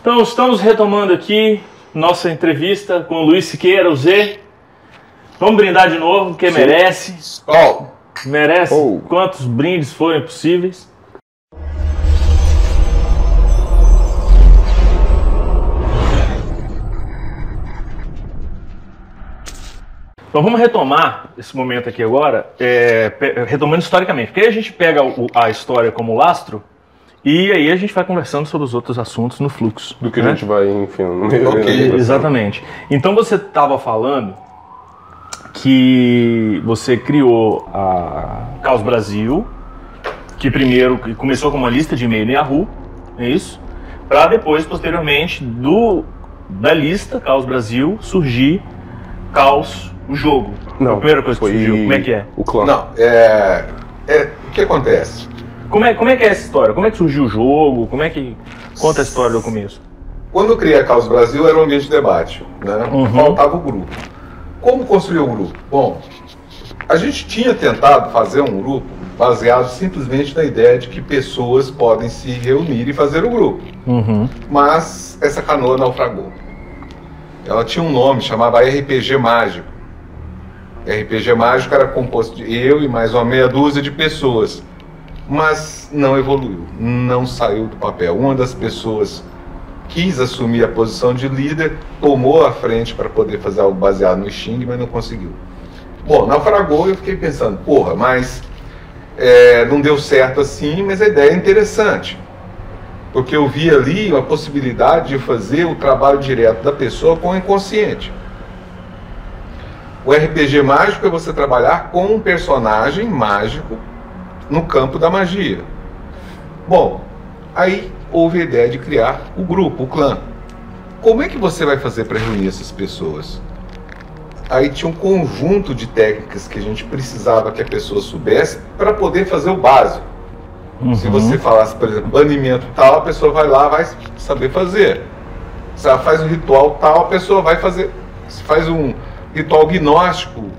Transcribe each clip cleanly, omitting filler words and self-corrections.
Então, estamos retomando aqui nossa entrevista com o Luiz Siqueira, o Z. Vamos brindar de novo, porque merece. Merece quantos brindes forem possíveis. Então vamos retomar esse momento aqui agora, retomando historicamente, porque aí a gente pega a história como lastro e aí a gente vai conversando sobre os outros assuntos no fluxo. Do que a gente vai, enfim, no meio. Exatamente. Então você estava falando que você criou a Caos Brasil, que primeiro começou com uma lista de e-mail no Yahoo, é isso? Para depois, posteriormente, da lista Caos Brasil surgir Caos o jogo. Não, a primeira coisa que surgiu, como é que é? O clã. Não, o que acontece? Como é que é essa história? Como é que surgiu o jogo? Como é que conta a história do começo? Quando eu criei a Caos Brasil era um ambiente de debate, né? Faltava o grupo. Como construir o grupo? Bom, a gente tinha tentado fazer um grupo baseado simplesmente na ideia de que pessoas podem se reunir e fazer o grupo. Mas essa canoa naufragou. Ela tinha um nome, chamava RPG Mágico. RPG Mágico era composto de eu e mais uma meia dúzia de pessoas. Mas não evoluiu, não saiu do papel. Uma das pessoas quis assumir a posição de líder, tomou a frente para poder fazer algo baseado no Xing, mas não conseguiu. Bom, naufragou e eu fiquei pensando, porra, mas não deu certo assim, mas a ideia é interessante. Porque eu vi ali a possibilidade de fazer o trabalho direto da pessoa com o inconsciente. O RPG mágico é você trabalhar com um personagem mágico no campo da magia. Bom, aí houve a ideia de criar o grupo, o clã. Como é que você vai fazer para reunir essas pessoas? Aí tinha um conjunto de técnicas que a gente precisava que a pessoa soubesse para poder fazer o básico. Se você falasse, por exemplo, banimento tal, a pessoa vai lá, vai saber fazer. Se ela faz um ritual tal, a pessoa vai fazer. Se faz um ritual gnóstico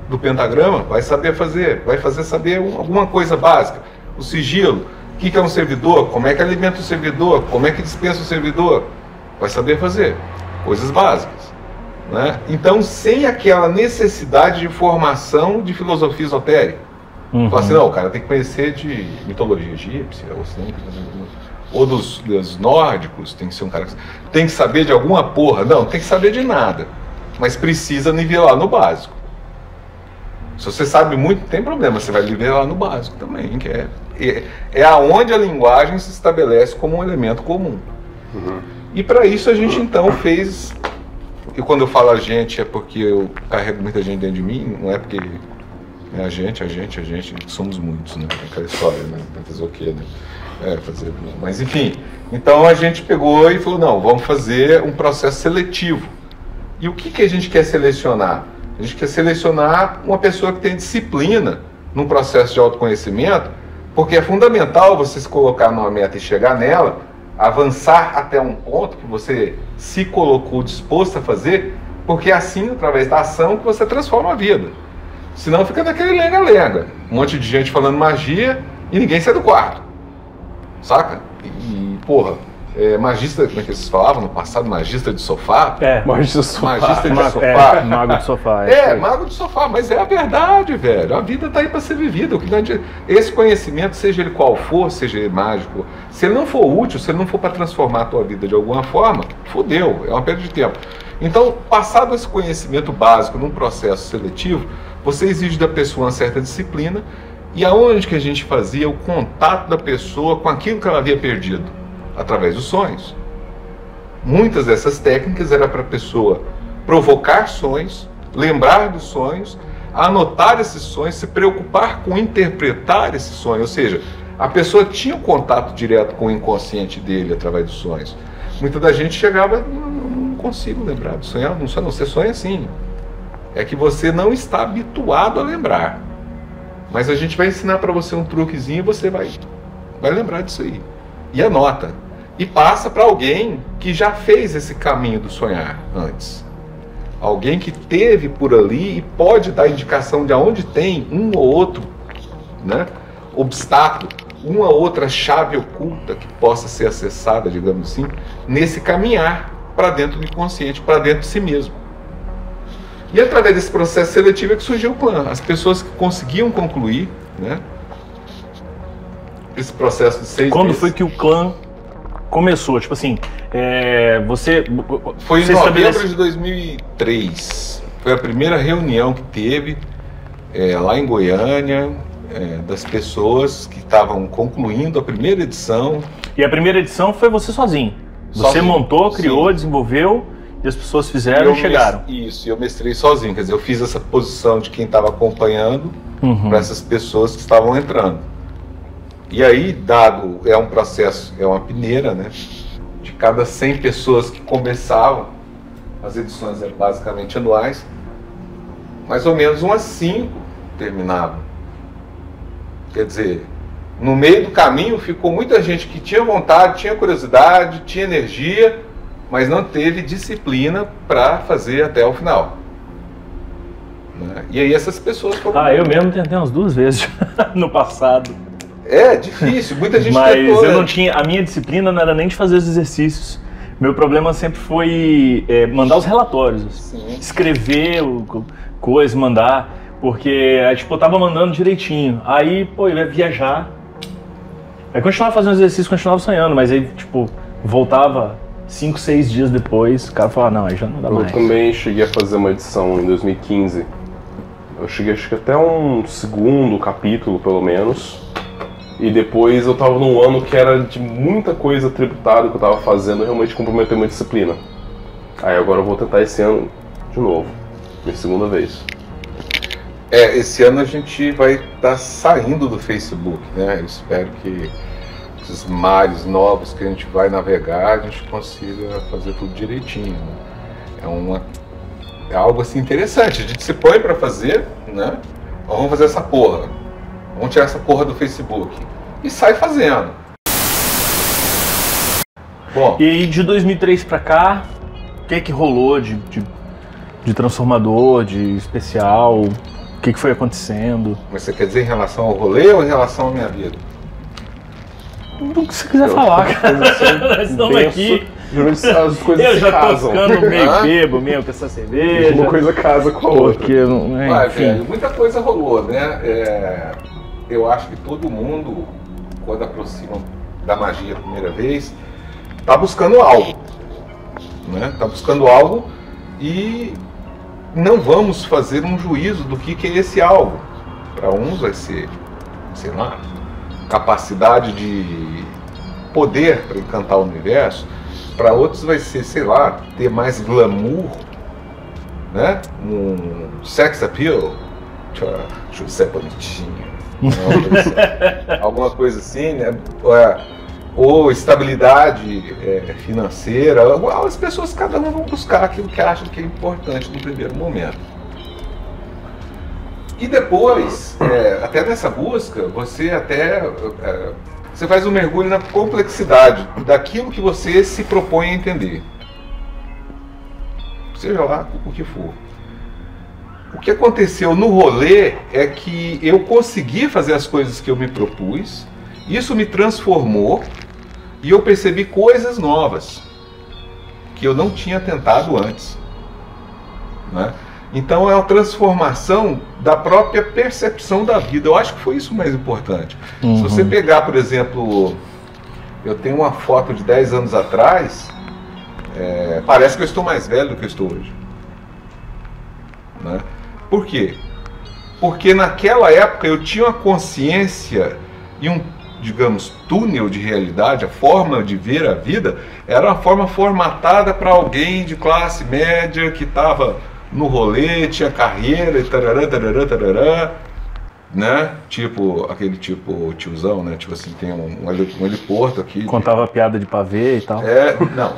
do pentagrama, vai saber fazer. Vai saber alguma coisa básica. O sigilo, o que é um servidor, como é que alimenta o servidor, como é que dispensa o servidor. Vai saber fazer. Coisas básicas. Né? Então, sem aquela necessidade de formação de filosofia esotérica. Fala assim, não, o cara tem que conhecer de mitologia egípcia, ou dos nórdicos, tem que ser um cara que tem que saber de alguma porra. Não, tem que saber de nada, mas precisa nivelar no básico. Se você sabe muito, não tem problema, você vai nivelar no básico também, que é aonde a linguagem se estabelece como um elemento comum. E para isso a gente então fez, e quando eu falo a gente é porque eu carrego muita gente dentro de mim, não é porque a gente, somos muitos, né? Aquela história, né? Fazer o quê, né? Mas enfim, então a gente pegou e falou, não, vamos fazer um processo seletivo. E o que a gente quer selecionar? A gente quer selecionar uma pessoa que tem disciplina num processo de autoconhecimento, porque é fundamental você se colocar numa meta e chegar nela, avançar até um ponto que você se colocou disposto a fazer, porque é assim, através da ação, que você transforma a vida. Senão fica naquele lenga-lenga. Um monte de gente falando magia e ninguém sai do quarto. Saca? E porra, magista, como é que vocês falavam no passado? Magista de sofá? Magista de sofá. Magista de sofá. Mago de sofá. Mago de sofá, mas é a verdade, velho. A vida tá aí para ser vivida. Esse conhecimento, seja ele qual for, seja ele mágico, se ele não for útil, se ele não for para transformar a tua vida de alguma forma, fodeu, é uma perda de tempo. Então, passado esse conhecimento básico num processo seletivo, você exige da pessoa uma certa disciplina, e aonde que a gente fazia o contato da pessoa com aquilo que ela havia perdido? Através dos sonhos. Muitas dessas técnicas era para a pessoa provocar sonhos, lembrar dos sonhos, anotar esses sonhos, se preocupar com interpretar esse sonho, ou seja, a pessoa tinha um contato direto com o inconsciente dele através dos sonhos. Muita da gente chegava, não consigo lembrar de sonhar, não você sonha assim. É que você não está habituado a lembrar. Mas a gente vai ensinar para você um truquezinho e você vai lembrar disso aí. E anota. E passa para alguém que já fez esse caminho do sonhar antes. Alguém que teve por ali e pode dar indicação de aonde tem um ou outro, né, obstáculo. uma outra chave oculta que possa ser acessada, digamos assim, nesse caminhar para dentro do inconsciente, para dentro de si mesmo. E através desse processo seletivo é que surgiu o clã. As pessoas que conseguiam concluir, né, esse processo de 6 Quando meses. foi que o clã começou? Tipo assim, você Foi em você novembro estabelece- de 2003. Foi a primeira reunião que teve lá em Goiânia, das pessoas que estavam concluindo a primeira edição. E a primeira edição foi você sozinho. Você Sozinho, montou, criou, sim. desenvolveu e as pessoas fizeram e chegaram. Isso, e eu mestrei sozinho. Quer dizer, eu fiz essa posição de quem estava acompanhando Uhum. para essas pessoas que estavam entrando. E aí, dado, é um processo, é uma peneira, né? De cada 100 pessoas que começavam, as edições eram basicamente anuais, mais ou menos umas 5 terminavam. Quer dizer, no meio do caminho ficou muita gente que tinha vontade, tinha curiosidade, tinha energia, mas não teve disciplina para fazer até o final. Né? E aí essas pessoas foram... Eu mesmo tentei umas 2 vezes no passado. É difícil, muita gente Mas tentou, eu né? não tinha. A minha disciplina não era nem de fazer os exercícios. Meu problema sempre foi mandar os relatórios. Sim. Escrever coisa, mandar. Porque tipo, eu tava mandando direitinho. Aí, pô, eu ia viajar. Aí continuava fazendo exercício, continuava sonhando, mas aí, tipo, voltava 5, 6 dias depois, o cara falava, não, aí já não dá Eu mais. também cheguei a fazer uma edição em 2015. Eu cheguei acho que até um segundo capítulo, pelo menos. E depois eu tava num ano que era de muita coisa tributada que eu tava fazendo e realmente comprometeu minha disciplina. Aí agora eu vou tentar esse ano de novo, minha segunda vez. Esse ano a gente vai estar saindo do Facebook, né? Eu espero que esses mares novos que a gente vai navegar, a gente consiga fazer tudo direitinho. Né? É algo assim interessante, a gente se põe para fazer, né? Vamos fazer essa porra. Vamos tirar essa porra do Facebook. E sai fazendo. Bom, E aí de 2003 pra cá, o que rolou de transformador, de especial? O que foi acontecendo? mas você quer dizer em relação ao rolê ou em relação à minha vida? O que você quiser falar, cara. Nós estamos aqui. Geralmente as coisas Eu se já tô casam. ficando meio Ah. bebo mesmo com essa cerveja. Uma coisa casa com a outra. Porque, Vai, enfim. velho, muita coisa rolou, né? Eu acho que todo mundo, quando aproxima da magia a primeira vez, tá buscando algo, né? Tá buscando algo e não vamos fazer um juízo do que é esse algo. Para uns vai ser, sei lá, capacidade de poder para encantar o universo. Para outros vai ser, sei lá, ter mais glamour, né? Um sex appeal. Deixa eu ser bonitinho. Alguma coisa assim, né? Ou estabilidade financeira. As pessoas, cada uma vão buscar aquilo que acham que é importante no primeiro momento. E depois, até nessa busca, você você faz um mergulho na complexidade daquilo que você se propõe a entender. Seja lá o que for. O que aconteceu no rolê é que eu consegui fazer as coisas que eu me propus, isso me transformou e eu percebi coisas novas que eu não tinha tentado antes. Né? Então é uma transformação da própria percepção da vida. Eu acho que foi isso o mais importante. Se você pegar, por exemplo, eu tenho uma foto de 10 anos atrás, parece que eu estou mais velho do que eu estou hoje. Né? Por quê? Porque naquela época eu tinha uma consciência e um, digamos, túnel de realidade, a forma de ver a vida era uma forma formatada para alguém de classe média que estava no rolê, tinha carreira e tarará, tarará, tarará, né? Tipo, aquele tipo tiozão, né? Tipo assim, tem um heliporto aqui. Contava piada de pavê e tal. Não.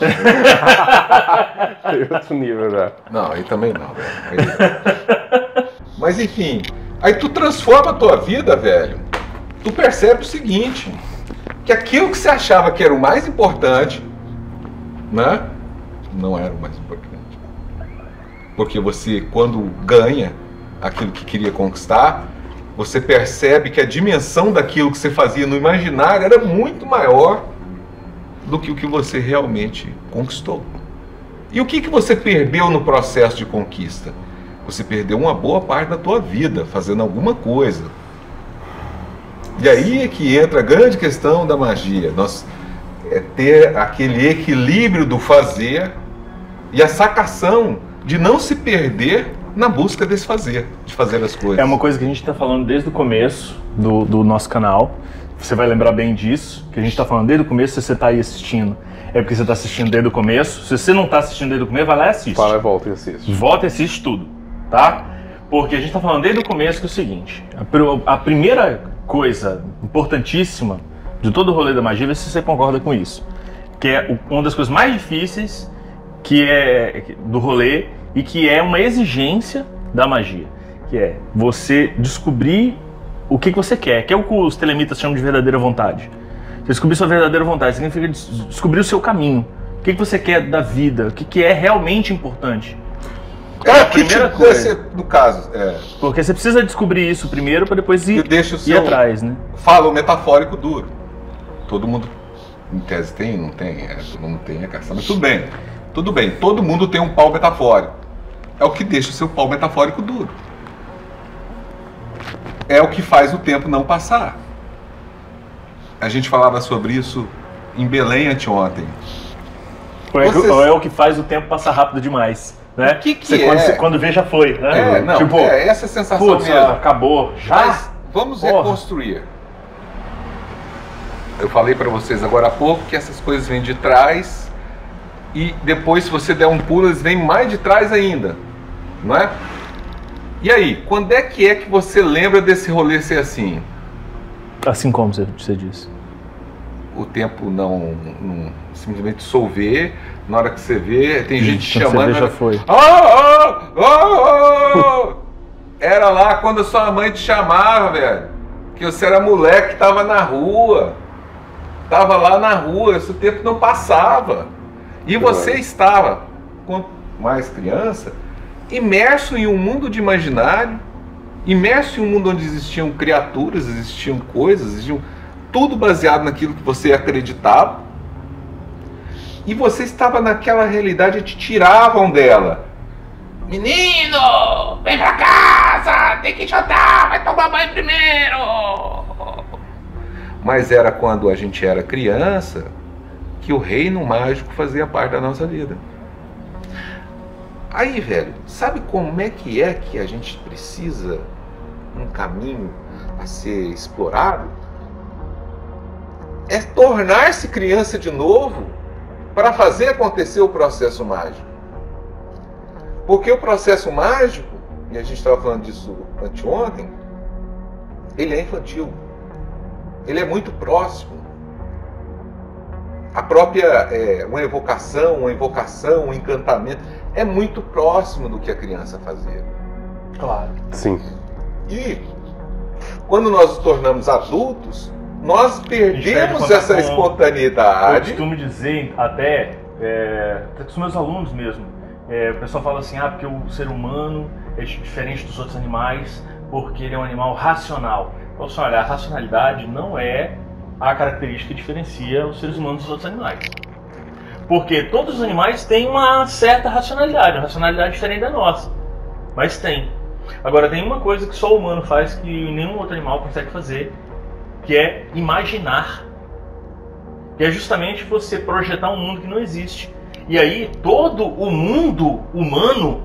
Tem outro nível já. Não, aí também não, velho. Mas enfim, aí tu transforma a tua vida, velho. Tu percebe o seguinte, que aquilo que você achava que era o mais importante, né? Não era o mais importante. Porque você, quando ganha aquilo que queria conquistar, você percebe que a dimensão daquilo que você fazia no imaginário era muito maior do que o que você realmente conquistou. E o que você perdeu no processo de conquista? Você perdeu uma boa parte da tua vida fazendo alguma coisa. E aí é que entra a grande questão da magia. Ter aquele equilíbrio do fazer e a sacação de não se perder na busca desse fazer, de fazer as coisas. É uma coisa que a gente está falando desde o começo do nosso canal. Você vai lembrar bem disso, que a gente está falando desde o começo. Se você está aí assistindo, é porque você está assistindo desde o começo. Se você não está assistindo desde o começo, vai lá e assiste. Para e volta e assiste. Volta e assiste tudo, tá? Porque a gente está falando desde o começo que é o seguinte: a primeira coisa importantíssima de todo o rolê da magia, vê se você concorda com isso, que é uma das coisas mais difíceis do rolê e que é uma exigência da magia, que é você descobrir o que você quer, que é o que os telemitas chamam de verdadeira vontade. Você descobrir sua verdadeira vontade significa descobrir o seu caminho, o que você quer da vida, o que é realmente importante. É a primeira coisa. No caso, porque você precisa descobrir isso primeiro para depois ir atrás, né? Fala o metafórico duro. Todo mundo, em tese, tem, não tem, todo mundo tem a caça, mas tudo bem. Tudo bem, todo mundo tem um pau metafórico. É o que deixa o seu pau metafórico duro. É o que faz o tempo não passar. A gente falava sobre isso em Belém anteontem. Ou é o que faz o tempo passar rápido demais, né? O que quando vê já foi, né? Essa sensação putz, mesmo. Acabou, já? Mas vamos reconstruir. Eu falei para vocês agora há pouco que essas coisas vêm de trás e depois, se você der um pulo, eles vêm mais de trás ainda, não é? E aí, quando é que você lembra desse rolê ser assim? Assim como você disse. O tempo não simplesmente dissolver, na hora que você vê, tem gente chamando. Já foi. Era lá quando a sua mãe te chamava, velho. Que você era moleque que tava na rua. Tava lá na rua, esse tempo não passava. E você estava, quanto mais criança, imerso em um mundo de imaginário, imerso em um mundo onde existiam criaturas, existiam coisas, existiam tudo baseado naquilo que você acreditava. E você estava naquela realidade e te tiravam dela. Menino, vem pra casa, tem que jantar, vai tomar banho primeiro. Mas era quando a gente era criança que o reino mágico fazia parte da nossa vida. Aí, velho, sabe como é que a gente precisa um caminho a ser explorado? É tornar-se criança de novo para fazer acontecer o processo mágico. Porque o processo mágico, e a gente estava falando disso anteontem, ele é infantil. Ele é muito próximo. A própria uma evocação, um encantamento, é muito próximo do que a criança fazia. Claro. Sim. E quando nós nos tornamos adultos, nós perdemos essa espontaneidade. Eu costumo dizer, até com os meus alunos mesmo, o pessoal fala assim, porque o ser humano é diferente dos outros animais, porque ele é um animal racional. Então, se olhar, a racionalidade não é a característica que diferencia os seres humanos dos outros animais. Porque todos os animais têm uma certa racionalidade, uma racionalidade diferente da nossa. Mas tem. Agora, tem uma coisa que só o humano faz que nenhum outro animal consegue fazer, que é imaginar. Que é justamente você projetar um mundo que não existe. E aí, todo o mundo humano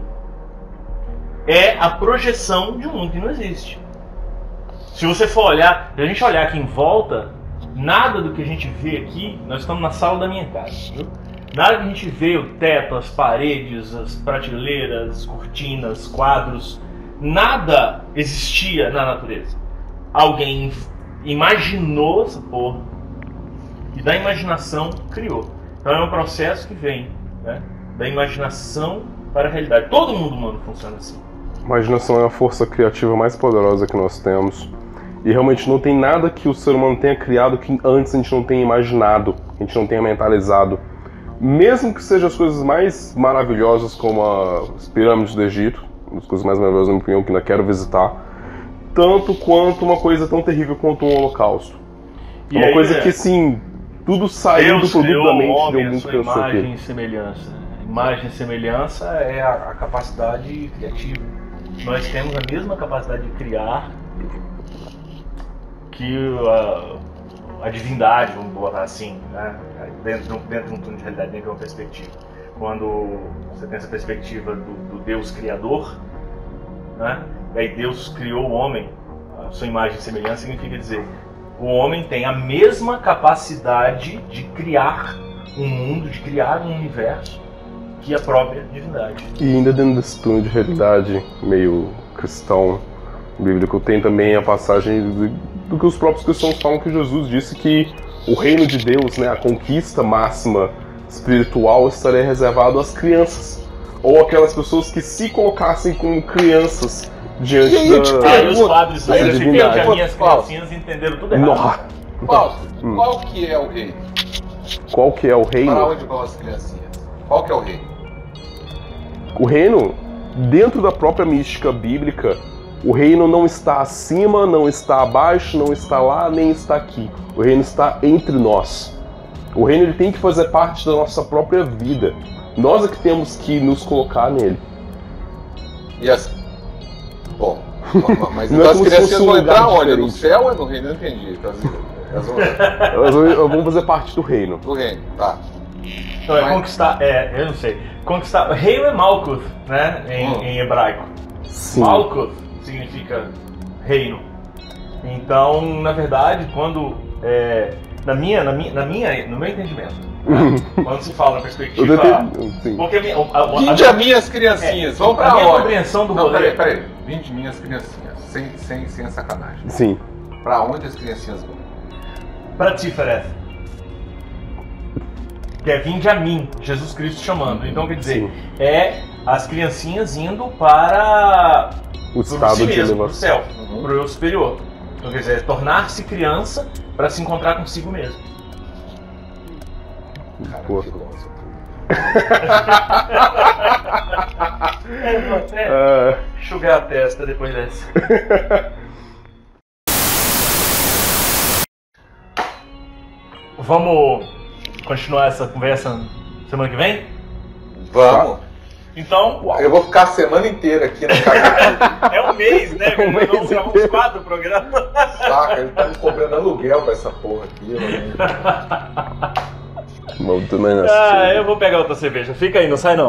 é a projeção de um mundo que não existe. Se você for olhar, se a gente olhar aqui em volta, nada do que a gente vê aqui, nós estamos na sala da minha casa, viu? Nada que a gente vê, o teto, as paredes, as prateleiras, as cortinas, quadros, nada existia na natureza. Alguém imaginou essa porra e da imaginação criou. Então é um processo que vem, né, da imaginação para a realidade. Todo mundo humano funciona assim. Imaginação é a força criativa mais poderosa que nós temos. E realmente não tem nada que o ser humano tenha criado que antes a gente não tenha imaginado, que a gente não tenha mentalizado. Mesmo que sejam as coisas mais maravilhosas, como as pirâmides do Egito, uma das coisas mais maravilhosas, na minha opinião, que ainda quero visitar. tanto quanto uma coisa tão terrível quanto um holocausto. E Uma aí, coisa que, assim, tudo saiu do Deus produto criou da o mente de homem, algum a que sua pensou imagem aquilo. e semelhança. Imagem e semelhança é a capacidade criativa. Nós temos a mesma capacidade de criar que a divindade, vamos botar assim, né? dentro de um túnel de realidade, dentro de uma perspectiva. Quando você tem essa perspectiva do Deus Criador, né? E aí Deus criou o homem, a sua imagem e semelhança, significa dizer, o homem tem a mesma capacidade de criar um mundo, de criar um universo, que a própria divindade. E ainda dentro desse túnel de realidade meio cristão, bíblico, tem também a passagem do que os próprios cristãos falam, que Jesus disse que o reino de Deus, né, a conquista máxima espiritual, estaria reservado às crianças. Ou aquelas pessoas que se colocassem como crianças diante Aí os padres da hoje divindade. as minhas criancinhas entenderam tudo errado. Nossa. Fausto, qual que é o reino? Qual que é o reino? Para onde vão as criancinhas? Qual que é o reino? O reino, dentro da própria mística bíblica, o reino não está acima, não está abaixo, não está lá, nem está aqui. O reino está entre nós. O reino ele tem que fazer parte da nossa própria vida. Nós é que temos que nos colocar nele. E as... Bom, mas Não é então as como se crianças fosse um vão entrar lugar onde? No diferente. céu ou é no reino? Eu não entendi. Elas vão... Elas vão fazer parte do reino. Do reino, tá. Então é Mas- conquistar, eu não sei. Conquistar, reino é Malkuth, né, em hebraico. Sim. Malkuth significa reino. Então, na verdade, quando no meu entendimento, né, quando se fala na perspectiva, Sim. porque Vinde a minhas criancinhas, vão pra a minha onde? compreensão do Não, rolê. peraí. Vinde minhas criancinhas, sem a sacanagem. Sim. Pra onde as criancinhas vão? Para Tifereth. Que é vinde a mim, Jesus Cristo chamando. Então, quer dizer, Sim. é as criancinhas indo para O estado si de mesmo, pro elevação. céu, pro eu superior. Então, quer dizer, é tornar-se criança para se encontrar consigo mesmo. Pô. Vou até Ah, enxugar a testa depois dessa. Vamos continuar essa conversa semana que vem? Vamos. Então, Eu vou ficar a semana inteira aqui na casa. é um mês, né? É um mês Nós gravamos inteiro. 4 programas. Saca, eles estão me cobrando aluguel pra essa porra aqui. Vamos também nessa. Ah, eu vou pegar outra cerveja. Fica aí, não sai não.